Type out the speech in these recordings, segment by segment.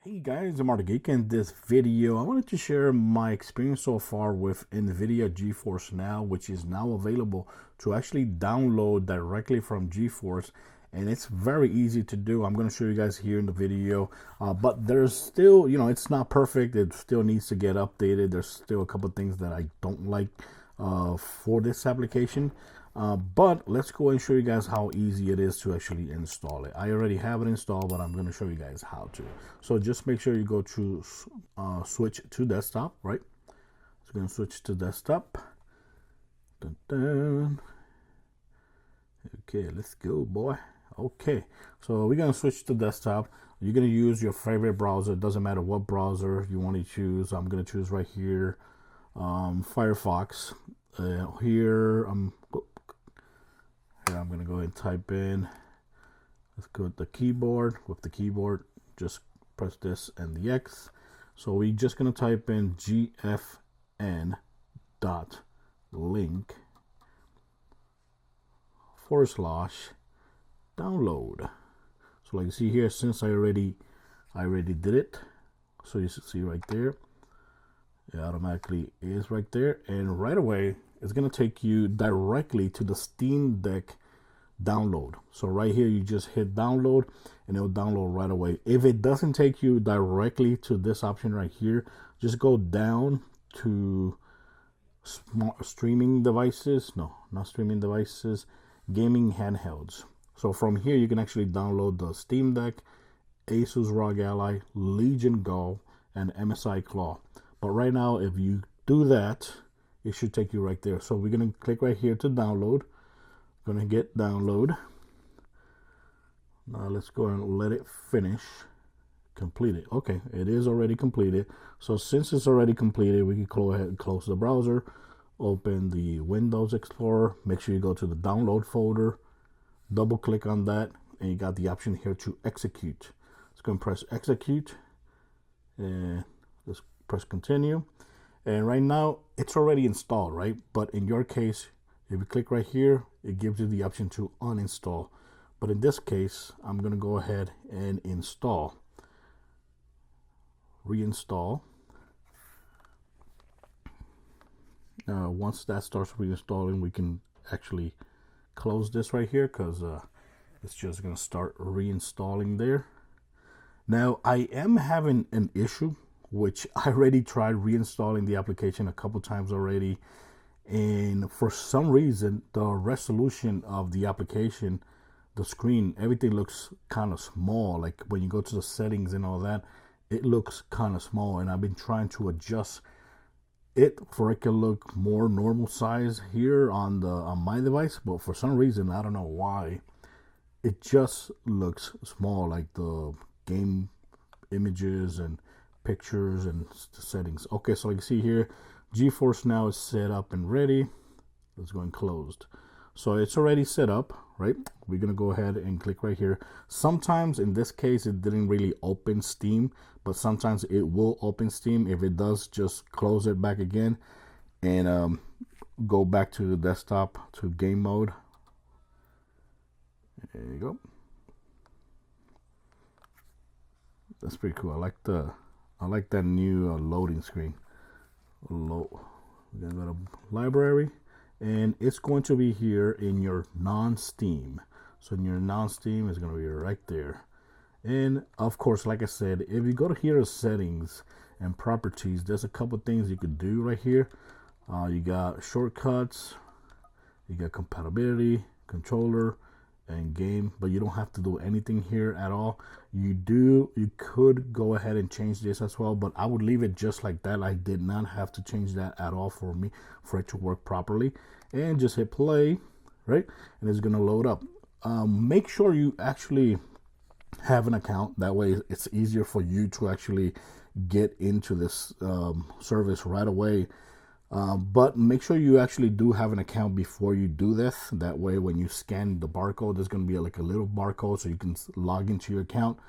Hey guys, I'm Geek. In this video, I wanted to share my experience so far with NVIDIA GeForce Now, which is now available to actually download directly from GeForce, and it's very easy to do. I'm going to show you guys here in the video, but there's still, it's not perfect. It still needs to get updated. There's still a couple things that I don't like for this application. But let's go and show you guys how easy it is to actually install it. I already have it installed, but I'm going to show you guys how to. So just make sure you go to switch to desktop, right? So we're going to switch to desktop. Dun, dun. Okay, let's go, boy. Okay, so we're going to switch to desktop. You're going to use your favorite browser. It doesn't matter what browser you want to choose. I'm going to choose right here, Firefox. Here, I'm going to go ahead and type in, let's go with the keyboard. With the keyboard, just press this and the X. So we're just going to type in gfn.link/download. So like you see here, since I already did it, so you should see right there, it automatically is right there, and right away it's going to take you directly to the Steam Deck download. So right here, you just hit download and it'll download right away. If it doesn't take you directly to this option right here, just go down to streaming devices. No, not streaming devices, gaming handhelds. So from here, you can actually download the Steam Deck, Asus ROG Ally, Legion Go, and MSI Claw. But right now, if you do that, it should take you right there. So we're going to click right here to download. Going to get download. Now let's go and let it finish. Completed. Okay, it is already completed. So since it's already completed, we can go ahead and close the browser. Open the Windows Explorer. Make sure you go to the download folder. Double click on that, and you got the option here to execute. Let's go and press execute. And let's press continue. And right now, it's already installed, right? But in your case, if you click right here, it gives you the option to uninstall. But in this case, I'm going to go ahead and install. Reinstall. Once that starts reinstalling, we can actually close this right here because it's just going to start reinstalling there. Now, I am having an issue, which I already tried reinstalling the application a couple times already, and for some reason the resolution of the application, the screen, everything looks kind of small. Like when you go to the settings and all that, it looks kind of small, and I've been trying to adjust it for it to look more normal size here on my device, but for some reason, I don't know why, it just looks small, like the game images and pictures and settings. Okay, so you can see here, GeForce Now is set up and ready. Let's go and closed. So it's already set up, right? We're gonna go ahead and click right here. Sometimes in this case, it didn't really open Steam, but sometimes it will open Steam. If it does, just close it back again and go back to the desktop to game mode. There you go. That's pretty cool. I like that new loading screen. We're gonna go to library, and it's going to be here in your non-Steam. So in your non-Steam, it's gonna be right there. And of course, like I said, if you go to here to settings and properties, there's a couple things you could do right here. You got shortcuts, you got compatibility, controller, and game, but you don't have to do anything here at all. You could go ahead and change this as well, but I would leave it just like that. I did not have to change that at all for it to work properly. And just hit play, right? And it's gonna load up. Make sure you actually have an account. That way it's easier for you to actually get into this service right away. But make sure you actually do have an account before you do this. That way, when you scan the barcode, there's going to be like a little barcode so you can log into your account.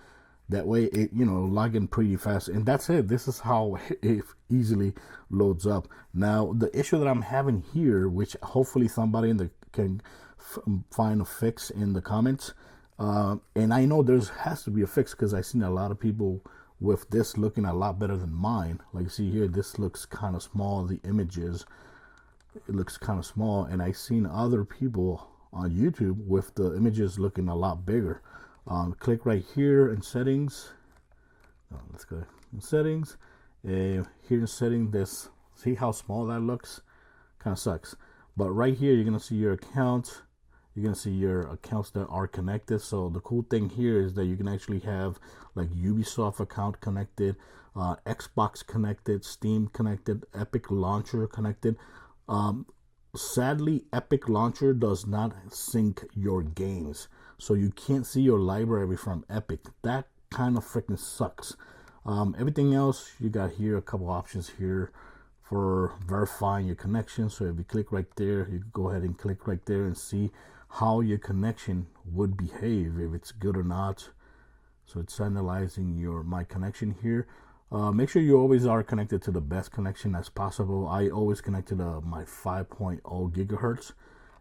That way, it log in pretty fast. And that's it. This is how it easily loads up. Now, the issue that I'm having here, which hopefully somebody can find a fix in the comments. And I know has to be a fix because I've seen a lot of people with this looking a lot better than mine. Like you see here, this looks kind of small. The images, it looks kind of small, and I've seen other people on YouTube with the images looking a lot bigger. Click right here in settings. Let's go in settings, and here in setting this, see how small that looks? Kind of sucks. But right here, you're gonna see your account. You're gonna see your accounts that are connected. So the cool thing here is that you can actually have like Ubisoft account connected, Xbox connected, Steam connected, Epic Launcher connected. Sadly, Epic Launcher does not sync your games, so you can't see your library from Epic. That kind of freaking sucks. Everything else you got here, a couple options here for verifying your connection. So if you click right there, you can go ahead and click right there and see how your connection would behave, if it's good or not. So it's analyzing my connection here. Make sure you always are connected to the best connection as possible. I always connected to my 5.0 gigahertz,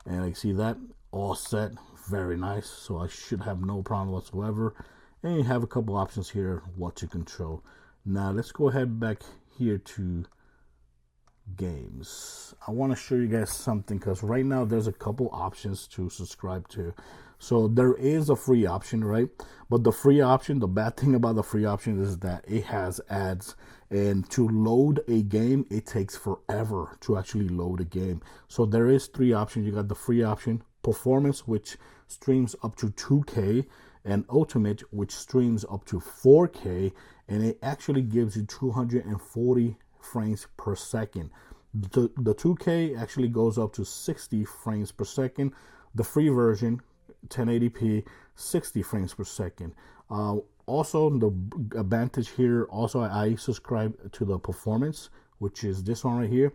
and I see that all set, very nice. So I should have no problem whatsoever. And you have a couple options here what to control. Now let's go ahead back here to games. I want to show you guys something, because right now there's a couple options to subscribe to. So there is a free option, right? But the free option, the bad thing about the free option is that it has ads, and to load a game, it takes forever to actually load a game. So there is three options. You got the free option, performance, which streams up to 2K, and ultimate, which streams up to 4K, and it actually gives you 240 frames per second. The 2K actually goes up to 60 frames per second. The free version, 1080p, 60 frames per second. Also, the advantage here, also I subscribe to the performance, which is this one right here.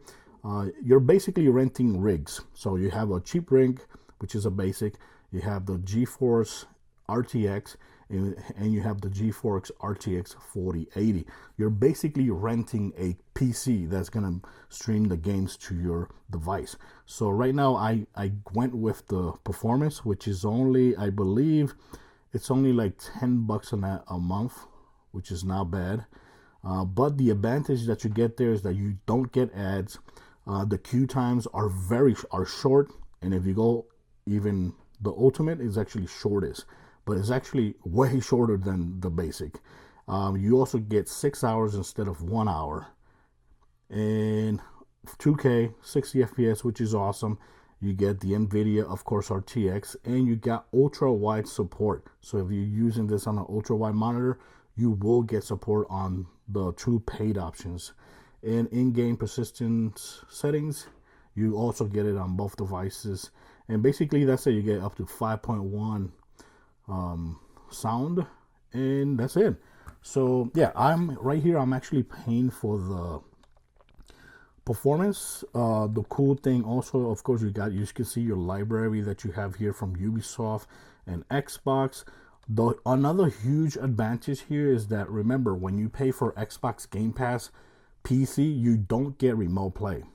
You're basically renting rigs. So you have a cheap rig, which is a basic. You have the GeForce RTX, and you have the GeForce RTX 4080. You're basically renting a PC that's gonna stream the games to your device. So right now I went with the performance, which is only, I believe it's only like $10 a month, which is not bad. But the advantage that you get there is that you don't get ads. The queue times are short, and if you go even the ultimate is actually shortest, but it's actually way shorter than the basic. You also get 6 hours instead of 1 hour, and 2K 60 FPS, which is awesome. You get the NVIDIA, of course, RTX, and you got ultra wide support. So if you're using this on an ultra wide monitor, you will get support on the two paid options. And in-game persistence settings, you also get it on both devices. And basically that's it. You get up to 5.1 sound, and that's it. So yeah, I'm right here, I'm actually paying for the performance. The cool thing also, of course, you can see your library that you have here from Ubisoft and Xbox. Another huge advantage here is that, remember, when you pay for Xbox Game Pass PC, you don't get remote play.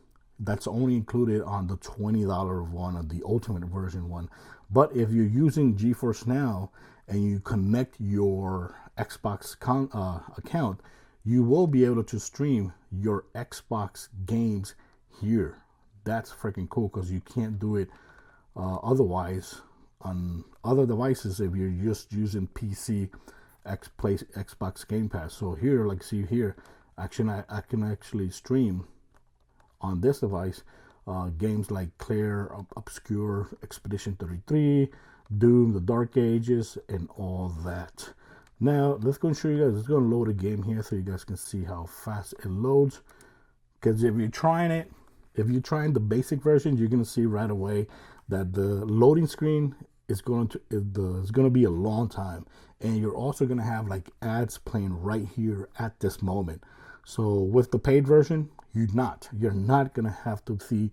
That's only included on the $20 one, or the ultimate version one. But if you're using GeForce Now and you connect your Xbox account, you will be able to stream your Xbox games here. That's freaking cool, because you can't do it otherwise on other devices if you're just using PC Xbox Game Pass. So here, like see here, I can actually stream on this device games like Claire Obscure, Expedition 33, Doom, The Dark Ages, and all that. Now let's go and show you guys. It's going to load a game here so you guys can see how fast it loads. Because if you're trying the basic version, you're going to see right away that the loading screen is going to be a long time, and you're also going to have like ads playing right here at this moment. So with the paid version, you're not going to have to see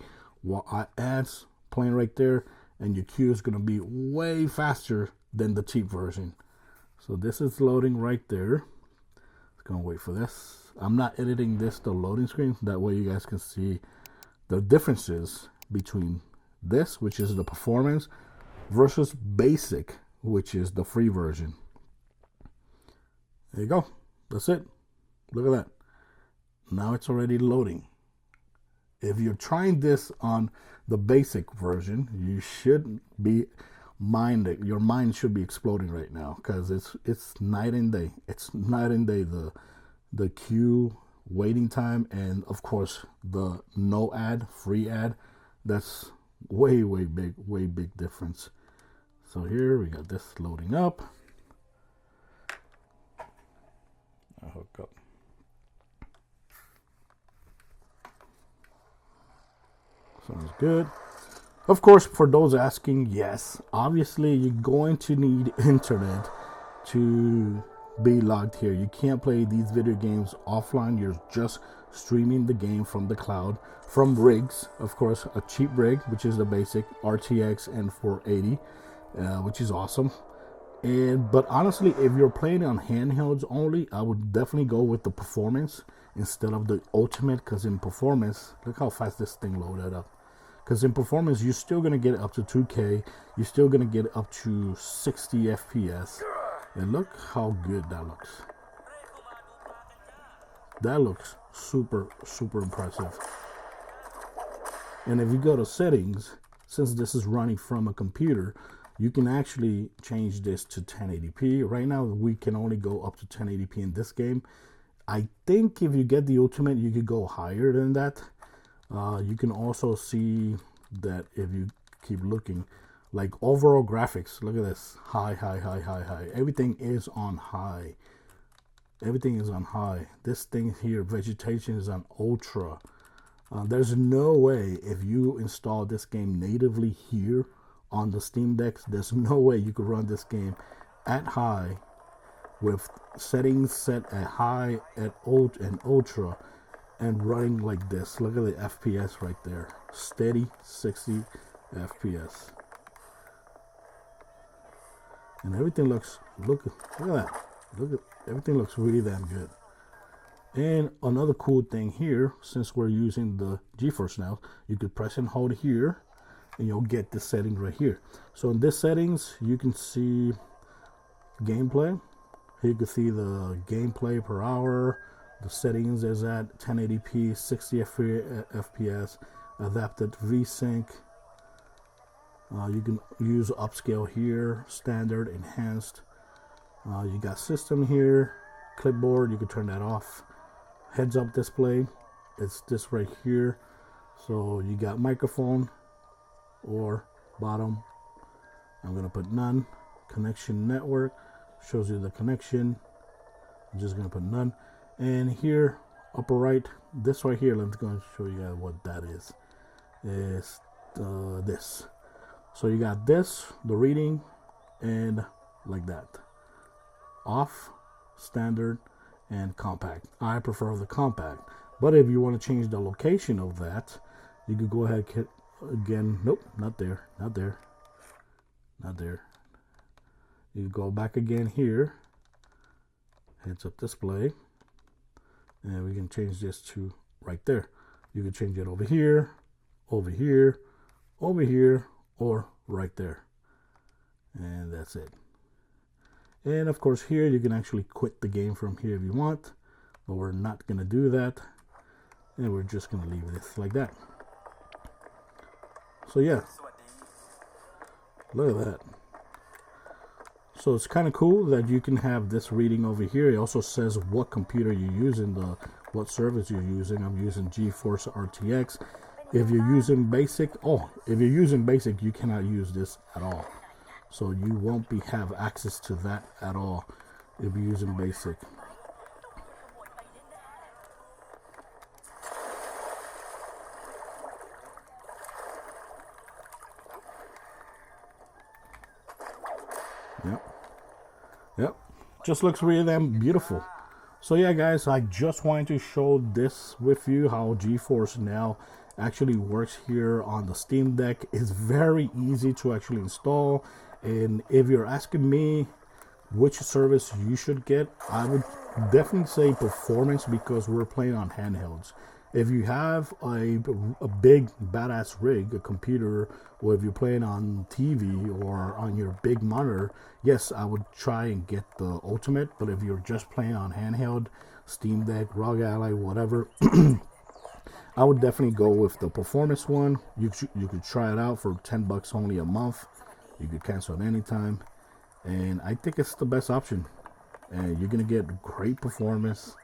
ads playing right there, and your queue is going to be way faster than the cheap version. So this is loading right there. It's going to wait for this. I'm not editing the loading screen. That way you guys can see the differences between this, which is the performance, versus basic, which is the free version. There you go. That's it. Look at that. Now it's already loading. If you're trying this on the basic version, you should be your mind should be exploding right now, because it's night and day. It's night and day, the queue waiting time, and of course the no ad, free ad. That's way big difference. So here we got this loading up. I'll hook up. Sounds good. Of course, for those asking, yes, obviously you're going to need internet to be logged here. You can't play these video games offline. You're just streaming the game from the cloud, from rigs. Of course, a cheap rig, which is the basic RTX and 480, which is awesome. But honestly, if you're playing on handhelds only, I would definitely go with the performance instead of the ultimate, because in performance, look how fast this thing loaded up. Because in performance, you're still going to get up to 2K. You're still going to get up to 60 FPS. And look how good that looks. That looks super impressive. And if you go to settings, since this is running from a computer, you can actually change this to 1080p. Right now, we can only go up to 1080p in this game. I think if you get the ultimate, you could go higher than that. You can also see that if you keep looking, like overall graphics, look at this, high. Everything is on high. Everything is on high. This thing here, vegetation, is on ultra. There's no way, if you install this game natively here on the Steam Deck, there's no way you could run this game at high with settings set at high, at ultra, and running like this. Look at the FPS right there. Steady 60 FPS. And everything looks, look at that. Everything looks really damn good. And another cool thing here, since we're using the GeForce Now, you could press and hold here, and you'll get the setting right here. So in this settings, you can see gameplay. Here you can see the gameplay per hour. The settings is at 1080p, 60 FPS, adapted VSync. You can use upscale here, standard, enhanced. You got system here, clipboard, you can turn that off. Heads up display, it's this right here. So you got microphone or bottom. I'm gonna put none. Connection network shows you the connection. I'm just gonna put none. And here, upper right, this right here, let's go and show you guys what that is. Is this. So you got this, the reading, and like that. Off, standard, and compact. I prefer the compact. But if you want to change the location of that, you could go ahead again. Nope, not there, not there, not there. You go back again here. Heads up display. And we can change this to right there. You can change it over here, over here, over here, or right there. And that's it. And of course here you can actually quit the game from here if you want, but we're not going to do that. And we're just going to leave this like that. So yeah, look at that. So it's kind of cool that you can have this reading over here. It also says what computer you're using, what service you're using. I'm using GeForce RTX. If you're using basic, you cannot use this at all. So you won't have access to that at all if you're using basic. Yep, just looks really damn beautiful. So yeah guys, I just wanted to show this with you, how GeForce Now actually works here on the Steam Deck. It's very easy to actually install. And if you're asking me which service you should get, I would definitely say performance, because we're playing on handhelds. If you have a big badass rig, a computer, or if you're playing on TV or on your big monitor, yes, I would try and get the Ultimate. But if you're just playing on handheld, Steam Deck, ROG Ally, whatever, I would definitely go with the performance one. You could try it out for $10 only a month. You could cancel at any time, and I think it's the best option. And you're gonna get great performance.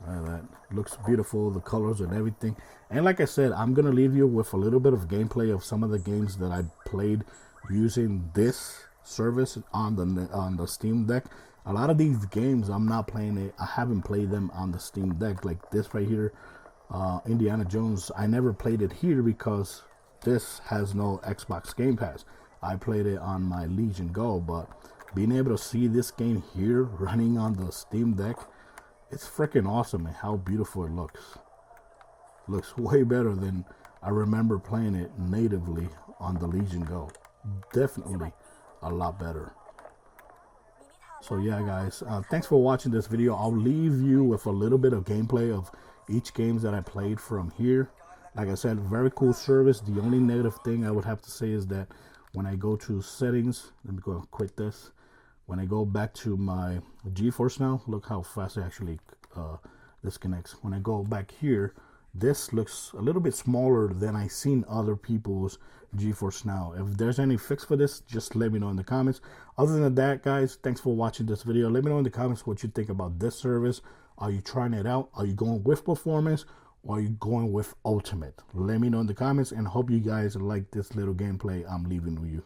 That looks beautiful, the colors and everything. And like I said, I'm gonna leave you with a little bit of gameplay of some of the games that I played using this service on the Steam Deck. A lot of these games I'm not playing it. I haven't played them on the Steam Deck, like this right here, Indiana Jones. I never played it here because this has no Xbox Game Pass. I played it on my Legion Go, but being able to see this game here running on the Steam Deck, it's freaking awesome, and how beautiful it looks. Looks way better than I remember playing it natively on the Legion Go. Definitely a lot better. So yeah, guys, thanks for watching this video. I'll leave you with a little bit of gameplay of each games that I played from here. Like I said, very cool service. The only negative thing I would have to say is that when I go to settings, let me go and quit this. When I go back to my GeForce Now, look how fast it actually disconnects. When I go back here, this looks a little bit smaller than I've seen other people's GeForce Now. If there's any fix for this, just let me know in the comments. Other than that, guys, thanks for watching this video. Let me know in the comments what you think about this service. Are you trying it out? Are you going with performance? Or are you going with Ultimate? Let me know in the comments, and hope you guys like this little gameplay I'm leaving with you.